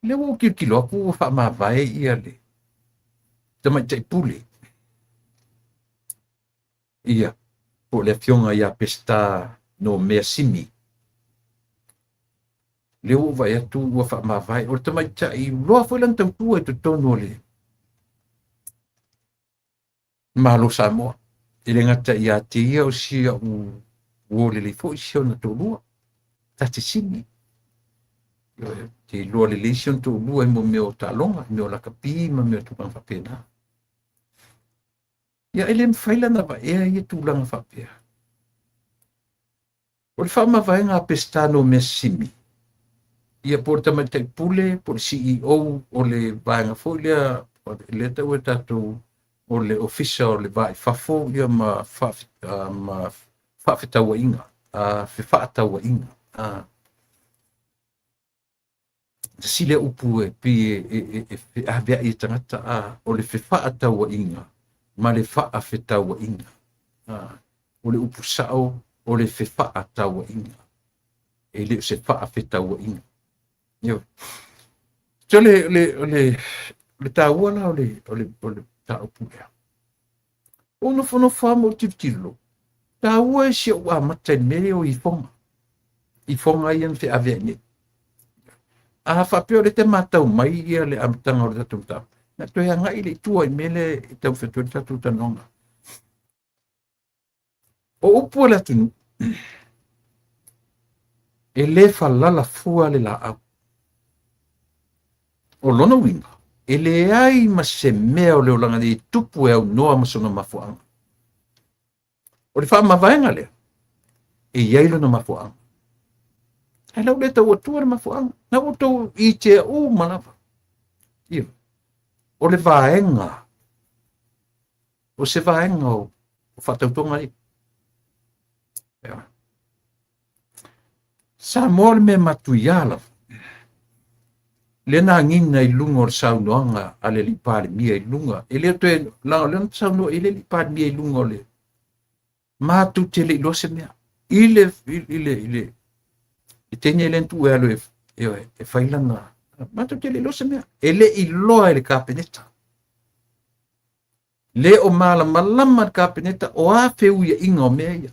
Le o kilo aku fa mavai ia le. Tama tai pule. Ia. Po le fionga ia pesta no mea simi. Le o vai atu ua fa mavai. O tama tai loa foi lan tau tua tu tono le. Malo Samoa. Ile ngata ia te ia o sia o le fo sia na tolua. Tati simi. Te loa le lesion tolua mo meo talonga, meo la kapi, ma meo tukang whapena. Ia ele mwhaila na wa ea ia tūlanga whapea. O le whama vai ngā pestano mea simi. Ia por tamai tai pule, por CEO o le vaenga fōlia, o le tau e tātou o le ofisa o le vai whafo, ia ma whawhetaua inga, whawhetaua inga. Sile upu e pi e avea i tangata o le whawhetaua inga, ma le whawhetaua inga. O le upu sao o le whawhetaua inga. E le se whawhetaua inga. Yo. So le tāua la o le tā upu lea. Ono whono whamo tivtilo. Tāua e si o amata mele o i whonga. I whonga ian whi avea ni. A whapeo le te matau mai ia le amatanga o le tatu tau. Na toi anga i le tua i mele i tau whetua le tatu tanonga. O upu ala tunu. E le whalala fua le la au. O lona winga. E le ai ma se mea o le olanga di tupu e au noa masona mafuanga. O le wha mawaenga lea. E iailo na mafuanga. E lau le tau atua na mafuanga. Na o tau i te o malawa. Ia. O le vaenga. O se vaenga o whatautonga i. Ia. Sa mole me matuyala. Le na ngina i lunga o le saunoanga a le lipare mia i lunga. E le toe lao le saunoa i le lipare mia i lunga o le. Matu te le ilo se mea. Ile. I tenia i lentu e alo e whailanga. Matu te le ilo se mea. E le iloa e le kapeneta. Le o mala malama le kapeneta o a feu ia inga o mea ia.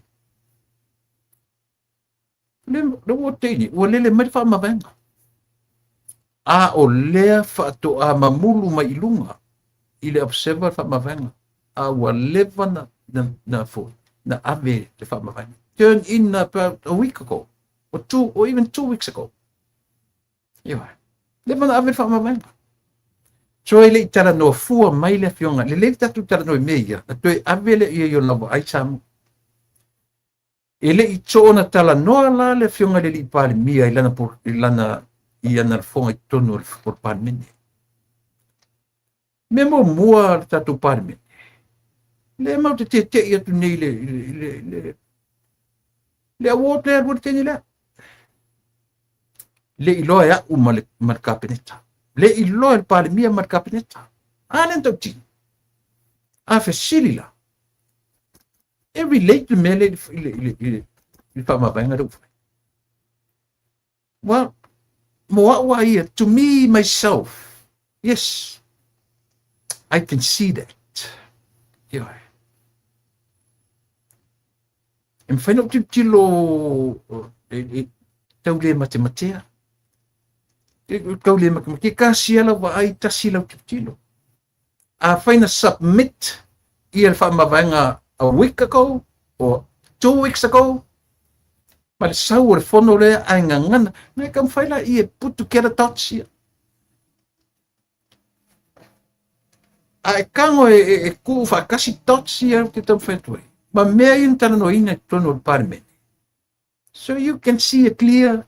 Le o teini. O le mai wha mawenga. A o lea whaato a mamulu mai ilunga. I le observer wha mawenga. A ua lewa na fo. Na ave le wha mawenga. Turn in about a week ago. Or 2 or even 2 weeks ago. Iwa. Lewa na ave le wha mawenga. So ele i tara no fua mai le fionga. Le tatu tara no i meia. Na toi ave le ia yo lawa ai samu. Ele i tōna tala noa la le fionga le li pāle mia ilana ia na fonga i tonu por parmene. Me mo mua tatu parmene. Le mau te ia tu nei le award le award teni le. Le iloa ya mar kapeneta. Le iloa il pale mia mar kapeneta. Anen tau ti. A fe silila. Every late me le fama vainga do. Well, Moa ia, to me, myself, yes, I can see that. Yeah. E mwhaina o tilo tau le matematea. Tau le matematea, kasi ala wa ai tasi lau tilo. A whaina submit ia le whaamawaenga a week ago, or 2 weeks ago, ma le sau o le whono lea ai ngangana, nei kam whaila i e putu kera tatsia. A e kango e ku whakasi tatsia te tau whetue. Ma mea i ntana no ina tono le parmene. So you can see a clear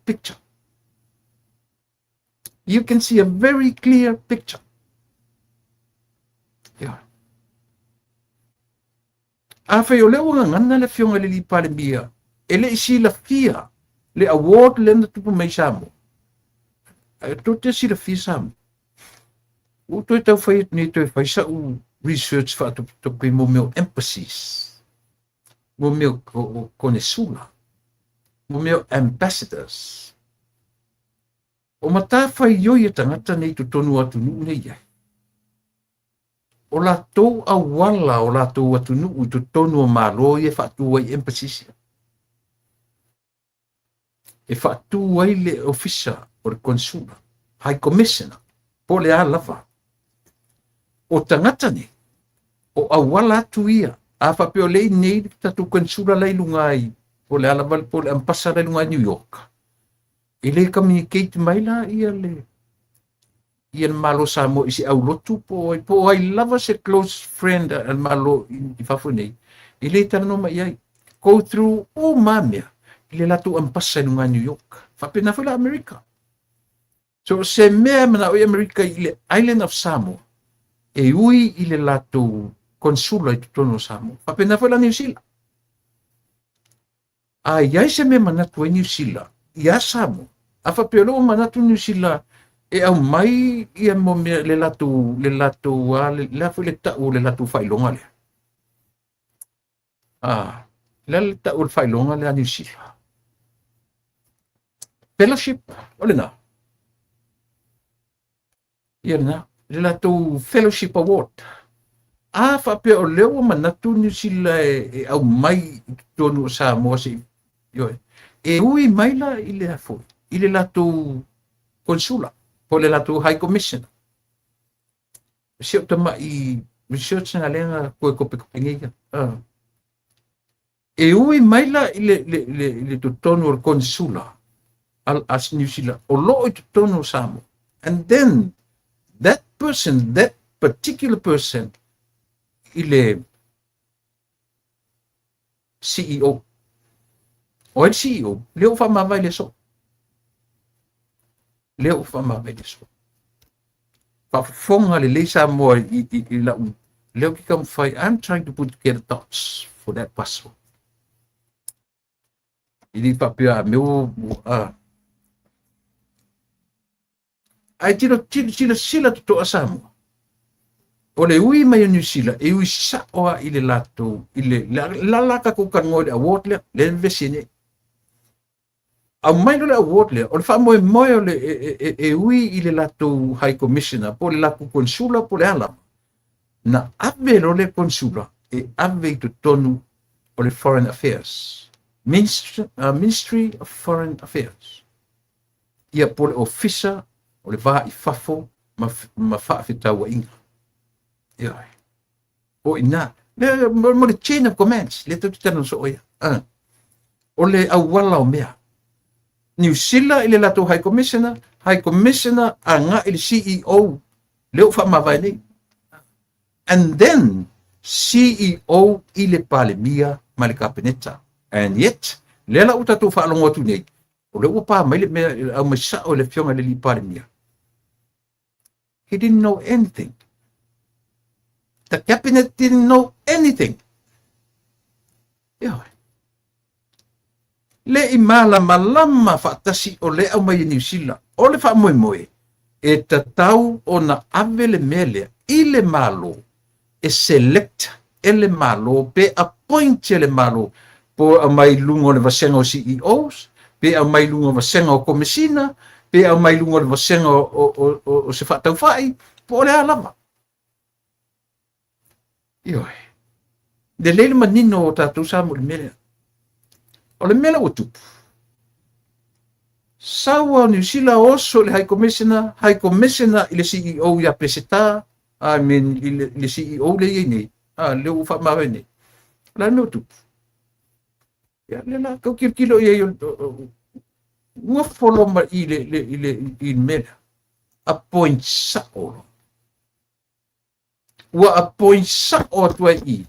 picture. You can see a very clear picture. Yeah. A whai o leo ngangana le fionga le li pale mia. Ele isi la fia. Le award le na tupu mai samo. To te si la fia samo. O toi tau whai ni toi whai sa u research wha to kui mo meu emphasis. Mo meu kone sula. Mo meu ambassadors. O matawhai oi e tangata nei tu tonu atu nuu nei ai. O la tau awala o la tau atu nuu tu tonu o malo e whaatua i emphasis. E whaatua i le ofisa o le konsula. High Commissioner. Po le a lava. O tangata nei. O awala atu ia. A whapeo lei nei tatu konsula lai lungai. Po le a lava po le ampasa lai lungai New York. I le communicate mai la ia le. Ia malo sa mo isi au lotu po ai lava se close friend al malo i fafu nei. I le tano mai ai. Go through o mamia. I le latu ampasa lai lungai New York. Whapena fula Amerika. So se mea mana o Amerika i le island of Samoa. E ui i le latu konsula i tutono Samoa. Whapena fula New Zealand. A iai se mea manatu e New Zealand. Ia Samoa. A whapelo manatu New Zealand. E au mai ia mo me le latu le lafu le tau le latu whailonga le. Le tau whailonga le a New Zealand. Fellowship, ole na. Ia na, le latu Fellowship Award. A whapea o leo manatu New Zealand e au mai tonu o Samoa si. E ui mai la i le afo. I le latu konsula. Po le latu High Commissioner. Sio tama i research nga lenga koe kope ngia. E ui mai la i le tutono o konsula al as New Zealand. O loo i tutono Samoa. And then that person, that particular person, i le CEO. O il CEO, leo whamawai le so. Leo whamawai le so. Whafonga le leisa moa i la u. Leo ki kam whai, I'm trying to put together thoughts for that puzzle. I li papia meu, ai tino sila tuto a Samoa. O le ui mai o New Zealand, e ui sa oa i le lato, i le lalaka ko kangoi le award le vesine. Au mai le award le, o le wha moe o le e ui i le lato High Commissioner, po le laku konsula, po le alama. Na ave lo le konsula, e ave i tu tonu o le Foreign Affairs. Ministry of Foreign Affairs. Ia po le officer, o le vaa i fafo, ma faa fitaua inga. Ia. O ina. Mo le chain of commands. Le tuti tano so oia. O le awala o mea. New Zealand i le lato High Commissioner. High Commissioner a nga i le CEO. Leo wha mawai nei. And then, CEO i le palemia ma le kabineta. And yet, le la uta tu wha alongo tu nei. O le upa mai le mea au mesa o le fionga le li palemia. He didn't know anything. The cabinet didn't know anything. Yeah. Le i malama whaatasi o le au mai New Zealand. O le wha moe moe. E tatau o na avele mele i le malo. E select e le malo. Pe appoint e le malo. Po a mai lungo le vasenga o CEOs. Pe a mai lungo vasenga o komisina. Pe a mai lungo le vasenga o se whaatau whai. Po le alama. Ioi. De leile manino o tātou Samoa le mele. O le mele o tupu. Sawa o New Zealand oso le High Commissioner i le CEO ia peseta, I mean, i le CEO le iei nei, le ufa mawe nei. La no tupu. Ia le la, kau kirkilo iei ua foloma i le mele. Appoint sa oro. Ua appoint sa o tua i.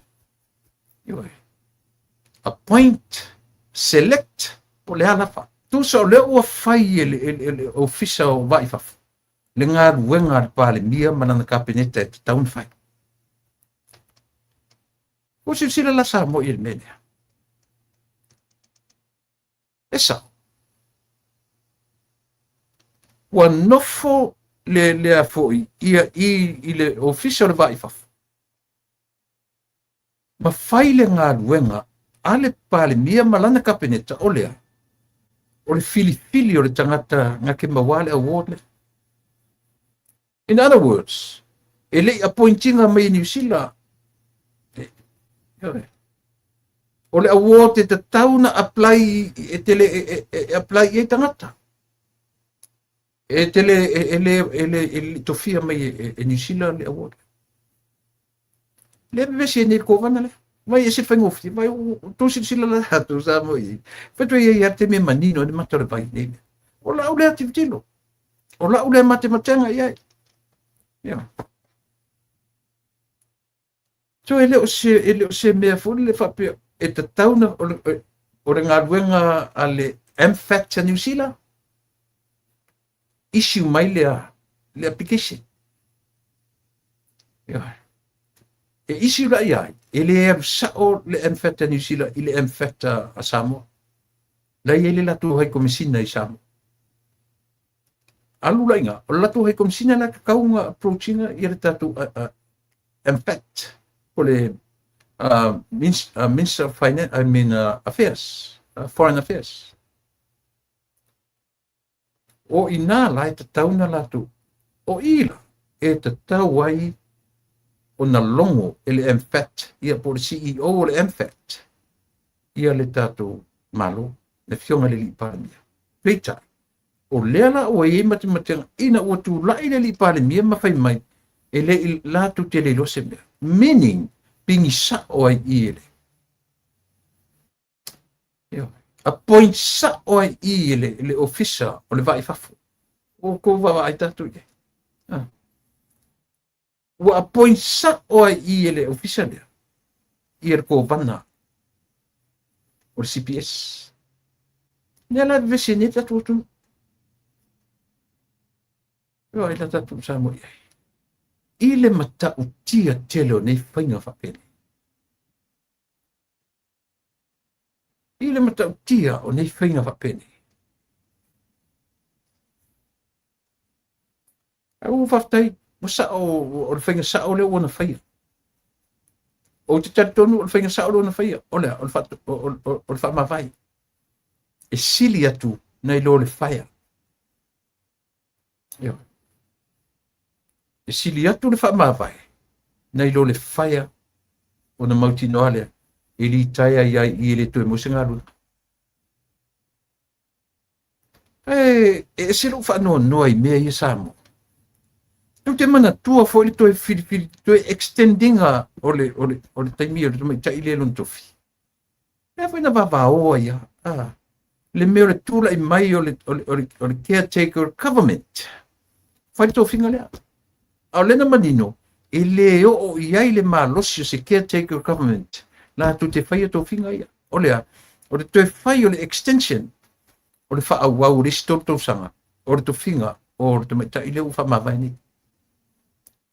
Appoint, select, po le halafa. Tu sa le ua fai le ofisa o vai fafu. Le ngā ruenga le pāle mia manana kabineta e te taun fai. O si sila la sa mo i le mene. E sa. Ua nofo le a foi ia i le ofisa le vai fafu. Ma fai le ngā ruenga ale pale mia malana kabineta o lea. o le filifili o le tangata ngā ke mawale award le. In other words, e le appointinga mai New Zealand, o le award e te tauna apply e tele apply e tangata. E tele ele tofia mai e New Zealand le award. Le vese ne ko vana le. Mai e se whaingofti, mai o sila la hatu sa mo i. Whetu i arte me manino ni matore pai nei. O la ule ati vitilo. O la ule matematanga i ai. Yeah. So ele o se mea fulu le whapea e te tauna o le ngā ruenga a le MFAT a New Zealand. Issue mai le application. Yeah. E isi rai ai, e le sao le MFAT a New Zealand, i le MFAT a Samoa. Lai e le latu hai komisina i Samoa. Alu lai ngā, o latu hai komisina la kaunga approachinga i re tatu MFAT, o le Minister of Finance, Affairs, Foreign Affairs. O ina lai te tauna latu, o ila e te tau ai o na longo ele MFAT ia po le CEO o le MFAT ia le tatou malo le fionga le li palemia. Peita, o leala o e matematenga ina ua tu lai le li palemia mawhai mai e le i latu te le lose mea. Meaning, pingi sa o ai i ele. Appoint sa o ai i ele, le officer o le vai fafu. O ko wawa ai tatou ia. Ua appoint sa o ai i ele official lea. I er ko vana. O le CPS. Nea la vese ne tatu atu. Ua ai la tatu sa mo iai. I le mata utia tele o nei whainga whapene. I le mata utia o nei whainga whapene. Au whaftai. Masa o le whainga sa o le o na whaia. O te tatonu o le whainga sa o le o na whaia. O le whamawai. E sili atu nei lo le whaia. E sili atu le whamawai. Nei lo le whaia o na mauti noalea. E li taia iai i le toe mosengaru. E silo whanua noa i mea i Samoa. Tu te mana tua fo le toi filifili toi extendinga o le taimi o le mai tai le lon tofi. E foi na baba o ia. Le meo le tula i mai o le caretaker government. Fai tofi ngale. Au lena manino e le o iai le malosi se caretaker government. La tu te fai tofi ia. O le toi fai o le extension. O le fa au le storto sanga. O le tofinga o le mai tai le u fa mavaini.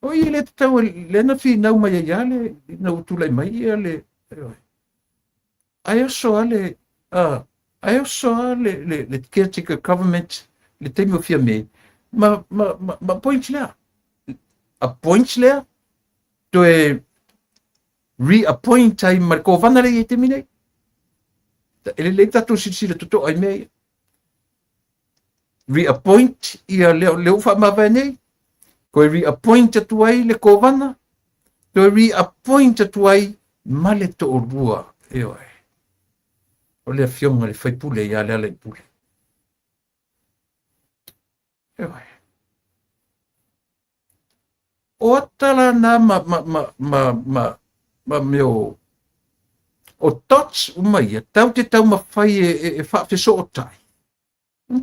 O i le tau le na fi nau mai ia le na utulai mai ia le ai so ale le caretaker government le temi o fia me ma point lea a point lea to e reappoint ai marco vana le i temi nei ele tatu sila tuto ai me reappoint ia le ufa ma nei ko reappoint atu ai le kovana, ko reappoint atu ai male to o rua, oi. O le fionga le fai pule ia le ala i pule. Oi. O tala na meo o tots umai, tau te tau mawhai e whawhiso o tai.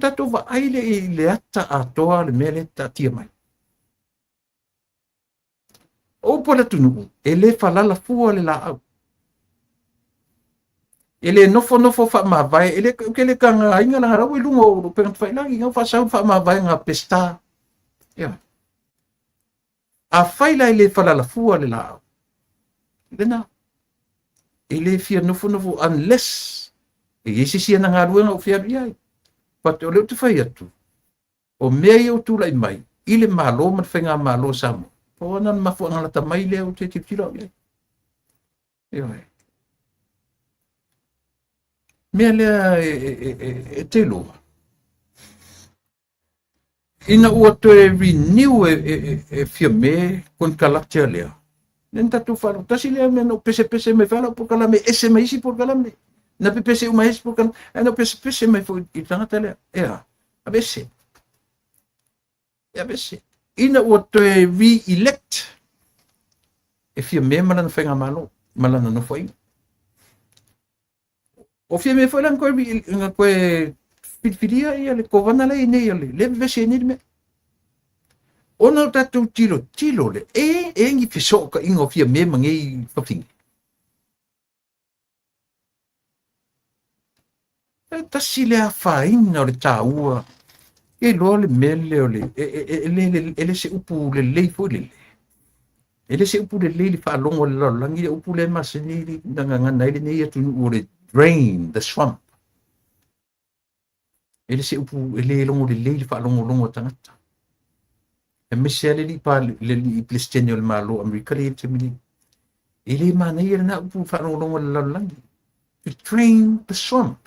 Tato wa aile i le ata atoa le mele ta tia mai. O pola tunu, ele falala fua le la au. Ele nofo fa ma vai, ele kele kanga inga la harawi lungo o pengat fai langi, nga fa sau fa ma vai nga pesta. Ya. A fai la ele falala fua le la au. Lena. Ele fia nofo unless e isi sia na ngarua nga o fia biai. Pate o leo te fai atu. O mea i o tula i mai, ile malo man whainga malo samo. O nan mafu ang lata mai leo te tiptila o iai. Ioi. Mea lea e te loa. ina ua toe renew e fia me kon kalate lea. Nen tatu wharu tasi lea me no pese me whala por kalame, ese mai isi por kalame. Na pese uma isi por kalame, no pese mai fo i tangata lea. Ea, abese. Abese. Ina ua toe re-elect e fia me malana whainga malo, malana no whainga. O fia me whainga koe whitwhiria ia le kovana lei nei ale, le vese ni me. Ono tatou tilo le, ngi whisoka ingo fia me mangei whawhingi. Tasi le a whainga o le tāua, loa le mele o le, le se upu le lei fo le. Ele se upu le lei le whaalongo le lalangi, le upu le masini le ngangana ile nei atunu o le drain, the swamp. Ele se upu ele longo le lei le whaalongo tangata. E mese le li pa le li plesteni o le malo Amerika le te mini. Ele mana ia na upu whaalongo le lalangi. To drain the swamp.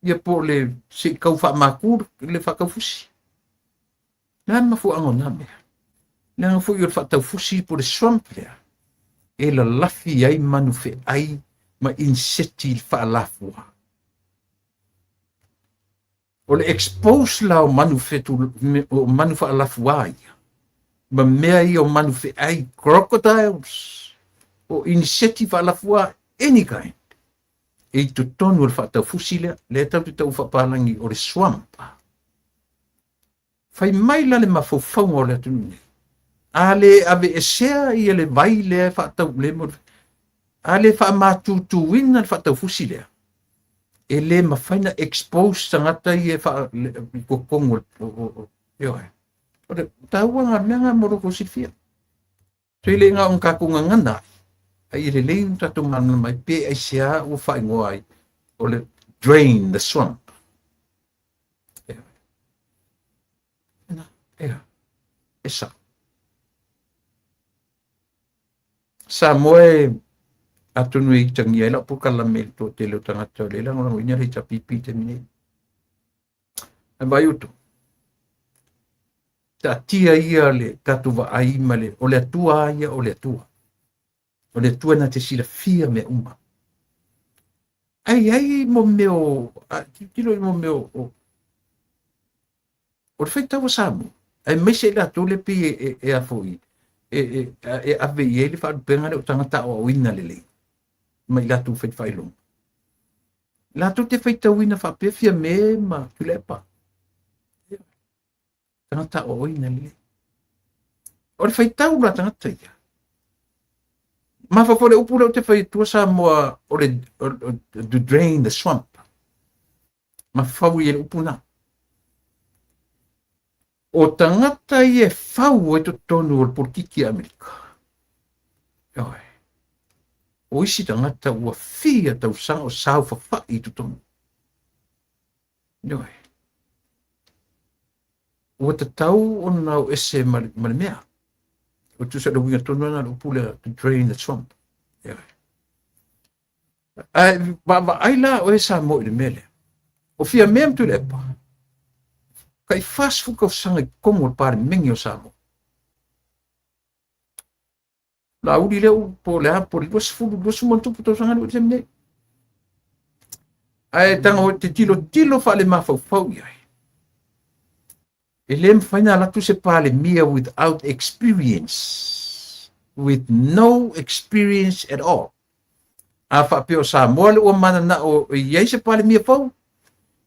Ia po le se kau wha makur le whakaufusi. Nā mafu ango nā mea. Nā fu i wha tau fusi po le swamp lea. E la lafi ai manu fe ai ma inseti il wha lafua. O le expose la o manu fe tu o manu wha lafua ai. Ma mea i o manu fe ai crocodiles. O inseti wha lafua any kind. E tu tonu le wha tau fusi lea. Le tau tu tau wha palangi o le swamp. Fai mai la le mafaufaunga o le atunu. Ale ave esea i le vai le whaatau le mo. Ale wha mātutu wina le whaatau fusi lea. E le mawhaina expose tangata i e wha kokongo. Ioe. Ore, taua ngā mea ngā moroko sifia. Tui le ngā unkakunga ngana. Ai le lein tatu mana mai pe ai sea o whaingoa ai. O le drain, the swamp. Esa. Sa moe atunu i tangi ai la po kalame to te leo tangata le la ngona ina le tapipi te mine. E vai uto. Ta tia ia le tatu wa ai male o le atua ia o le atua. O le atua na te sila fia me uma. Ai mo meo, tilo mo meo o le whaitawa samu. Ai mese la tole pi e a foi. Ave i ele wha penga le o tangata o wina lele. Mai la tu whai long. La tu te whaita wina wha pefia me ma tulepa. Tangata o wina lele. O le whaitau la tangata ia. Ma whafore upura o te whaitua sa moa o le to drain the swamp. Ma whau i ele upuna. O tangata i e whau e to tonu o porkiki Amerika. Oi. O isi tangata ua fia tau sang o sau whawha i to tonu. Oi. Ua te tau o nau ese malimea. O tu sa da winga tonu ana upule to drain the swamp. Oi. Ai la o e sa mo i le mele. O fia mem tu lepa. Kai fast fuka sanga komo par mengi o samo. La udi leo po le po dos fu dos montu puto sanga o temne. Ai tanga o te tilo fa le mafau fau ia. Elem faina la tu se pale mia without experience. With no experience at all. Afa pio sa mole o mana na o ia se pale mia fau.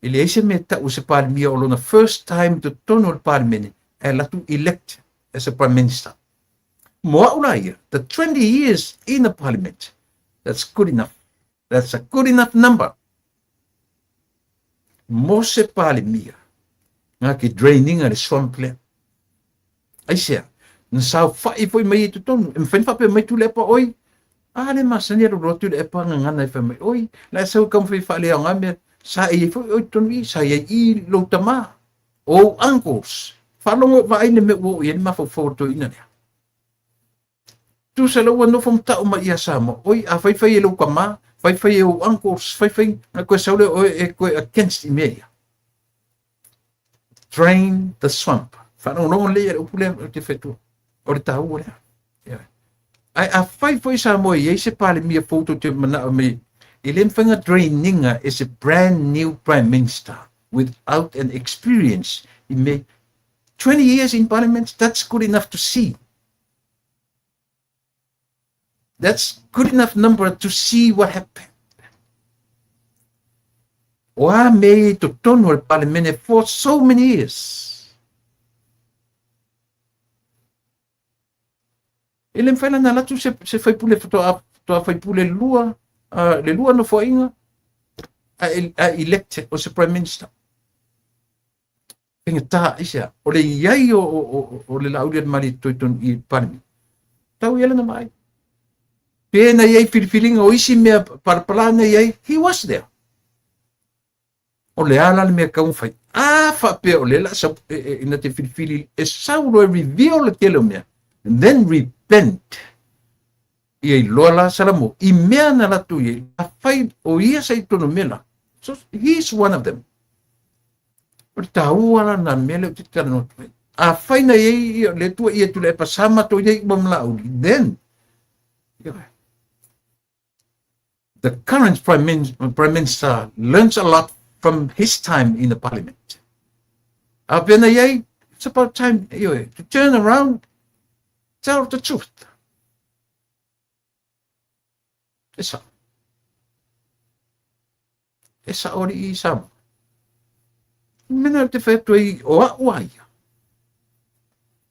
Ele ese meta o se parlemia o lona first time to tono el parlemene e la tu elect as a prime minister. Moa una ia, the 20 years in the parliament, that's good enough. That's a good enough number. Mo se parlemia, nga ki draining a le swamp le. Aisea, na sao fai foi mai tu tono, em fen fape mai tu lepa oi. Ale masani ro rotu le pa ngana fa mai oi, la sao kam fai fa le ngame. Sa e foi o tonu sa i lo tama o uncles falongo va ine me wo ye ma fo to ina tu sa lo no fom ta o ma ia sama oi a fai lo kama fai o uncles fai na ko sa o e ko against media drain the swamp. Whanonongo lea le upule o te whetua. O le tahu o lea. Ai a whai foi sa moe ei se pale mia photo te mana o me. Ilen whanga draininga is a brand new prime minister without an experience. He made 20 years in parliament. That's good enough to see. That's good enough number to see what happened. Wa me to tono al parliament for so many years. Ele mfana na latu se fai pule to fai pule lua le lua no foinga a elected o se prime minister. Penga ta isa o le iai o le lauria mari toiton I parliament. Tau yela na mai. Pena iai filifilinga o isi mea parpalana iai, he was there. O le ala le mea kaun fai. Fa pe o le la sa ina te filifili e saulo e reveal le tele o mea. And then repent. Iai loa la salamo. I mea na latu iai. A fai o ia sa itono mela. So he's one of them. O te taua la na mele o te tala no tu. A fai na iai le tua ia tu le pasama to iai mamla uli. Then, the current prime minister learns a lot from his time in the parliament. It's about time to turn around, tell the truth. Esa ori I sama. Mena te whetoi o aua ia.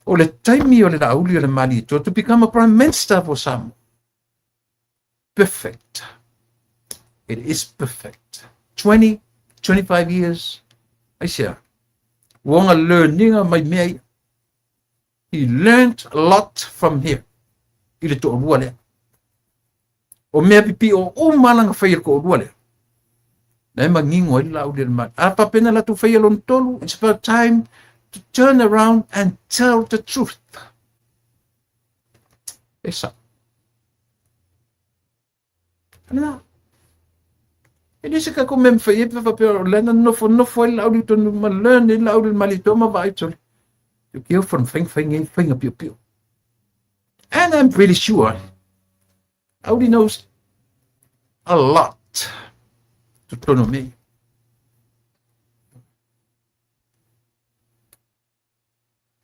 O le taimi o le rauli o le mali to become a prime minister for Samoa. Perfect. It is perfect. 20, 25 years. I say, wonga learning my mea. He learned a lot from him. I le to orua lea. O mea pipi o malanga whaia ko orua lea. Nei mangingo I lau le mat. Apa pena la tu whaia lon tolu. It's about time to turn around and tell the truth. Esa. Ana. Ini se ka ko mem fa yepe fa pero lena no fo la uli to ma learn la uli malito ma vai to. You kill from finger pio. And I'm pretty sure Audi knows a lot to tono me.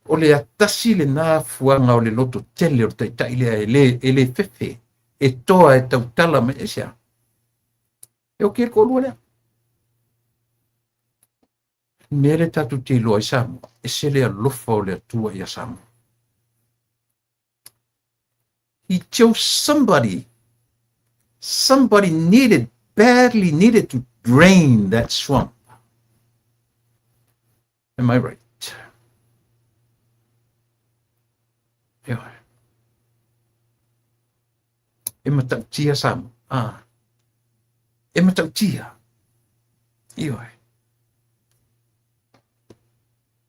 O le atasi le na fuanga o le loto tele o tai ele fefe e toa e tautala me esa. Eu quero ko lua. Mere tatu te loa I Samoa. E se le alofa o le atua I Samoa. He chose somebody badly needed to drain that swamp. Am I right? Yeah. E matautia Samoa. E matautia. Ioi.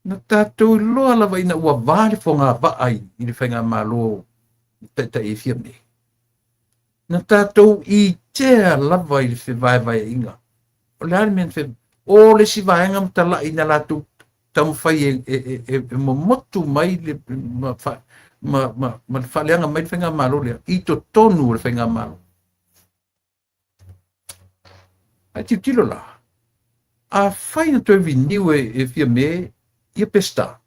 Na tātou loa lawa ina ua vāle fo ngā vaai I le whainga mālo tata e whiam ne. Na tātou I tea lawa I le whiwai inga. O le hali mea o le si vaenga mtala ina lātou tamwhai e momotu mai le ma whaleanga mai le whainga mālo lea. I to tonu le whainga mālo. A tilo la. A whaina toi vi niwe e whia me ia pesta.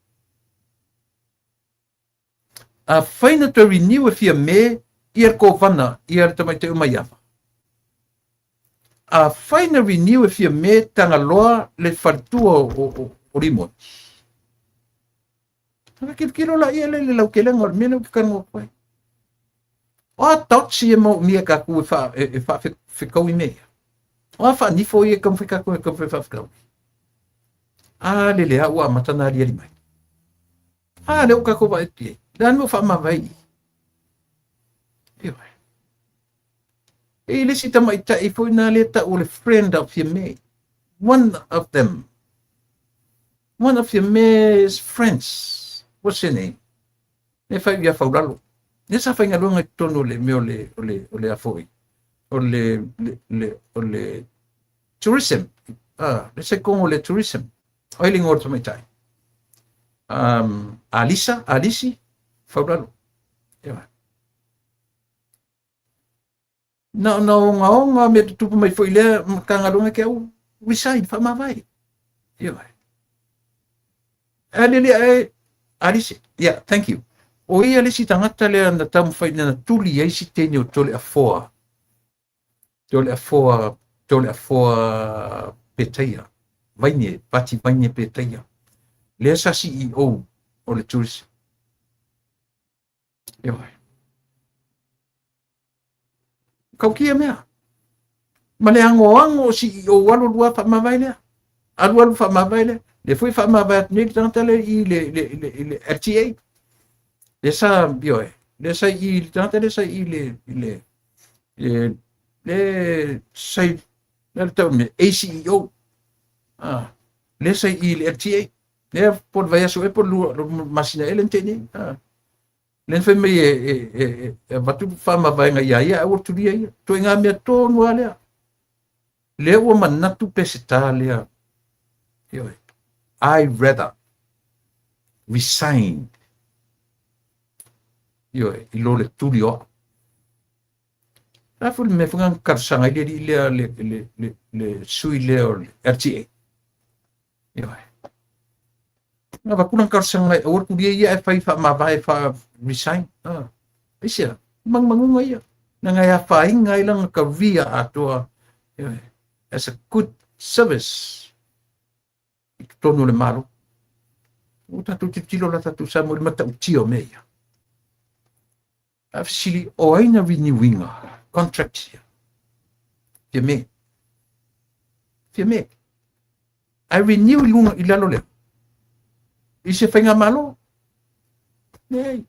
A whaina toi vi niwe whia me ia ko vana ia tamai te umaiawa. A whaina vi niwe whia me tanga loa le whartua o rimoi. Haka kilo la ia le lau kelenga o mena ki kano koe. O a tautsi e mo mia kaku e wha whikau I mea. O a wha nifo I e kam whikaku e kam whikau. A le lea ua matana ria mai. A leo kako wa etie. Dan mo wha mawai. Iwai. E le si tama ita I fo ina le ta o le friend of your mate. One of your mate's friends. What's her name? Ne whai ia whauralo. Ne sa whainga runga tono le me o le afoi. O le tourism. Le se kongo le tourism. Oiling or to my time. Alisi, faulalo. Ia. Na onga me tupu mai foi le kangalunga ke au resign fa mavai. Ia. Alili Alisi. Yeah, thank you. O ia lesi tangata le na tamu fai na tuli ai si tene o tole a foa. Tole a foa peteia. Vaine, pati vaine peteia. Le sa CEO o le tulis. Ia. Kau kia mea. Ma le ango CEO walu lua fa mavai le. Alu fa mavai le. Le foi fa mavai ni tangata le i le RTA. Le sa bioe. Le sa i tangata le sa i le sai le tau me ACEO. Le sa i le RTA. Le por vai aso e por masina ele teni. Len fe me batu fa mavai nga ia o tu dia ia. To nga me to no ale. Le o manatu pesitalia. I rather resign. Ilo le tulio. La ful me fungan karsanga le sui le RTA. Na va kulang karsanga o tu dia ia fa ma vai fa resign. Isia mangunga ia. Na nga fa inga ilang ka via atua. As a good service. Tono le malo. O tatu tilo la tatu sa mo le mata utio meia. Afsili o aina renewinga contract here. Fia me. I renew lunga ilalo le. Ise fenga malo. Nei.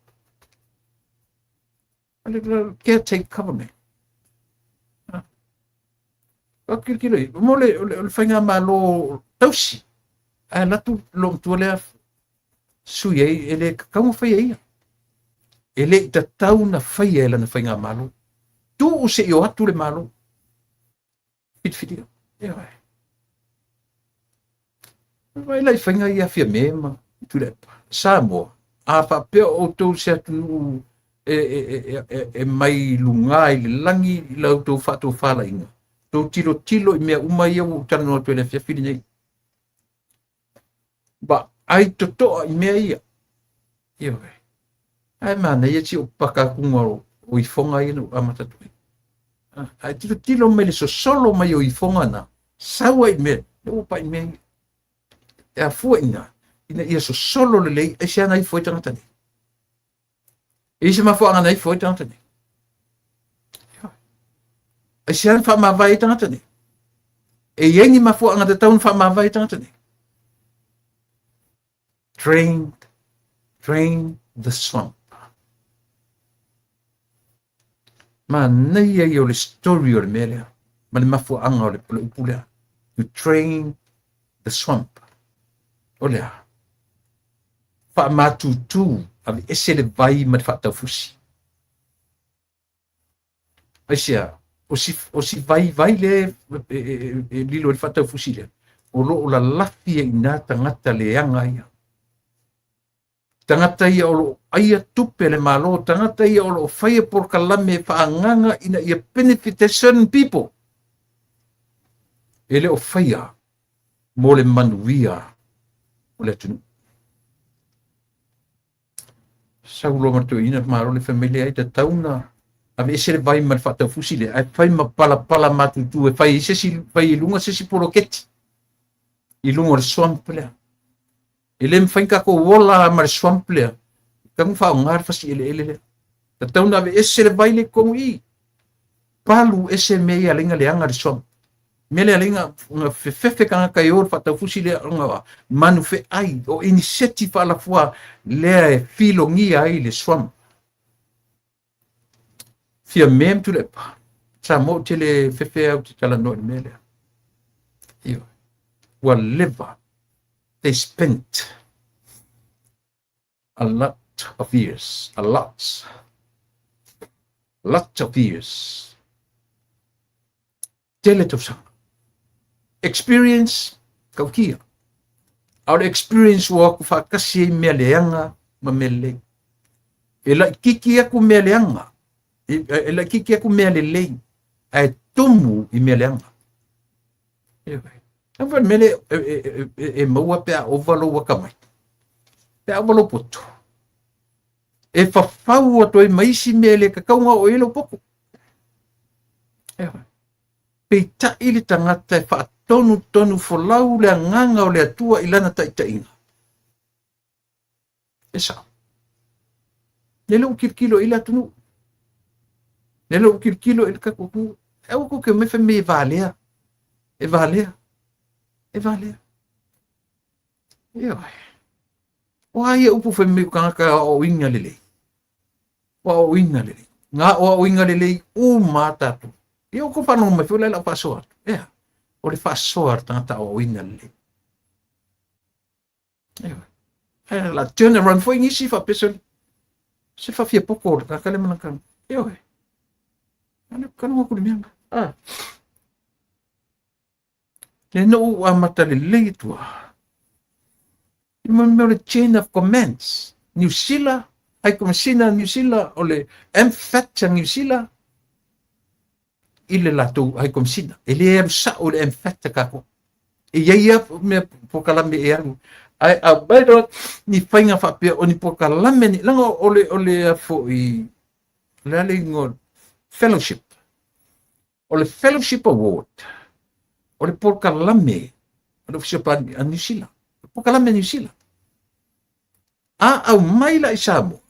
Ale caretaker government. Kilo mo le fenga malo tausi. La tu long tu le suye ele kamu fai ele ta tau na fai ela na fai ngā malo. Tu o se i o atu le malo. Fit. Vai lai fai ngā ia fia mema. Tu le sa mo. A pa peo o tau se atu mai lunga i le langi i lau tau whato whala inga. Tau tilo i mea umai au tana no tu ele fia fili nei. Ba ai totoa i mea ia. Ai mana ia ti o pakakunga o i fonga i no amatatu. Ai tilo me le so solo mai o i fonga na. Sawa i me. O pa i me. E fua ina. Ina ia so solo le lei. E se ana i foi tangata ni. E se mafua ana i foi tangata ni. E se ana wha mawai tangata ni. E yengi mafua ana te taun wha mawai tangata ni. Drain the swamp. Ma nei ai o le story o le melea. Ma le mafu anga o le upulea. You train the swamp. O lea. Wha matutu. Avi ese le vai ma le wha fusi. Aisia. O si vai le lilo le wha fusi le. O lo o la lafi e ina tangata le anga ia. Tangata ia o lo aia tupe le malo, tangata ia o lo whaia por kalame whaanganga ina ia benefit certain people. Ele o whaia mo le manuia o le tunu. Saulo martu ina maro le familia ai te tauna. Ave ese le vai ma le whatau fusile, ai whai ma pala matutu e whai i lunga sesi poroketi. I lunga le swamp lea. Ele mfainka ko wola mar swamp le. Kang fa ngar fa si ele. Ta tauna ave ese le baile ko i. Palu ese me ia linga le anga swamp. Mele linga fefe kanga kai or fa ta fusi le nga manu fe ai o initiative ala fois le filongi ai le swamp. Fia mem tu le pa. Sa mo tele fefe au tala no mele. Io. Whatever. They spent a lot of years, Tele to sang. Experience, kau kia. Au experience wa ku whakasi e mea leanga ma mele. E la kiki aku mea leanga. E la kiki aku mea lelei. Ai tumu i mea leanga. Awa mele e maua pea ovalo wakamai. Pea ovalo poto. E whawhau ato e maisi mele ka kaunga o elo poko. Pei ta ili tangata e whaatonu folau le nganga o le atua ilana taitainga. Esa. Nele o kirkilo ila tunu. Nele o kirkilo ila kakuku. E wako ke mefe me valea. E valea. E valea. Ia. O ai upu fe me kanga o inga lele. O inga lele. Nga o inga lele u matatu. Ia ko whanau mai whiula la whasoa. Ia. O le whasoa tangata o inga lele. Ia. La turn around foi ngisi fa pesol. Se fa fia poko ka kale mana kan. Ia. Ana kan mo ko le mianga. Le no amata lele tua. Remember the chain of commands. New Zealand, ai komsina New Zealand ole emphatic New Zealand. Ile lato ai komsina. Ele sa ole emphatic ako. E ia me pokalame e alu. Ai a bairo ni fainga fa pe oni pokalame ni langa ole fo I lale ngol fellowship. Ole fellowship award. Ole pokalame. Ole fsipa New Zealand. Pokalame New Zealand. Au mai la isamo.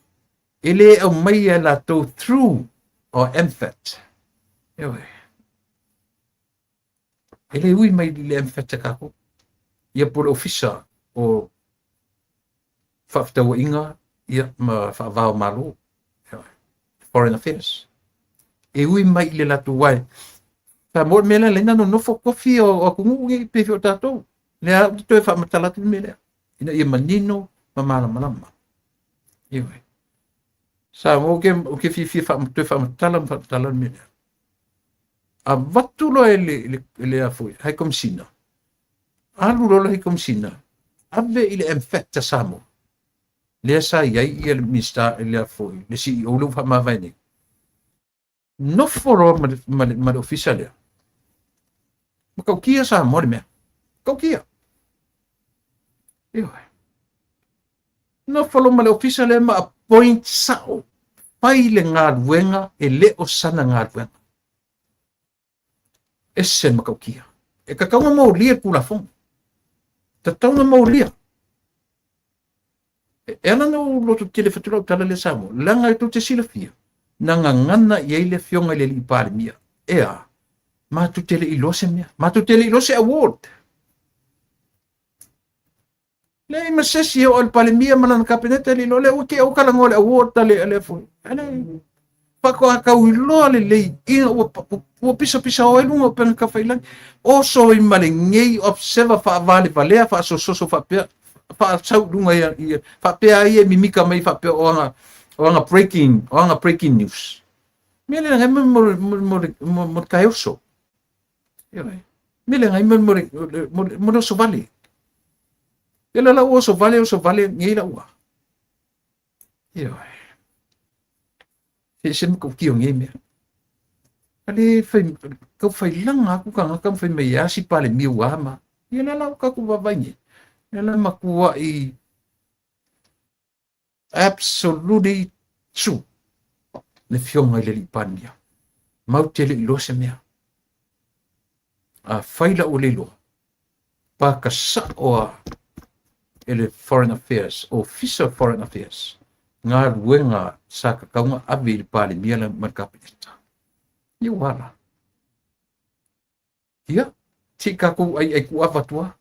Ele au mai la to through or emphat. Ewe. Ele ui mai le emphat kako. Ia por ofisa o whaftawa inga ia ma whaavao malo. Foreign Affairs. E ui mai le latu wai. Ta mor mele le nano nofo kofi o kungu pe fio tatou. Le a to e whamatalatu mele. Ina ia manino malama. Iwe. Sa o ke fi whamatala mele. A watulo le afoi. Hai komsina. Alu rola hai komsina. Ave ile emphatta samo. Le sa iai ia le mista le afoi. Le si o lu whamawhaine. No foro ma ofisa lea. Ma kaukia sa mori mea. Kaukia. Iwe. No folo ma le ofisa le ma appoint sao. Pai le ngā ruenga e le o sana ngā ruenga. E sen ma kaukia. E kakaunga maulia kula fong. Ta tauna maulia. E ana no loto tele fatura tala le samo. Langa to te sila fia. Nanga ngana i le fionga le li pare mia. Ea. Ma tu tele ilose mia. Ma tu tele ilose award. Le masesi o al palemia manan kabinete li le o ke o kala ngole award le foi. Ana pako ka ulo le ina o pisa o elu pen ka failan. O so I male ngei observa fa vale fa so fa pe fa sau lunga ia fa pe ai mimika mai fa pe o nga breaking news. Mele nga mo kaioso. Mele nga mo so vale. Ele la o so vale ngai la ua. Ia. E sen ko ki ngai me. Ale fai langa aku ka fai me ya si pale mi ua ma. Ia la ka ku babangi. Ele makua I absolutely true. Le fionga le lipania. Mau tele I lose mea. A faila o lelo. Pa ka sa o ele Foreign Affairs, Official Foreign Affairs. Ngā ruenga sa ka kaunga avi I pale mia le markapineta. Ia wala. Ia, tika ku ai ku avatua.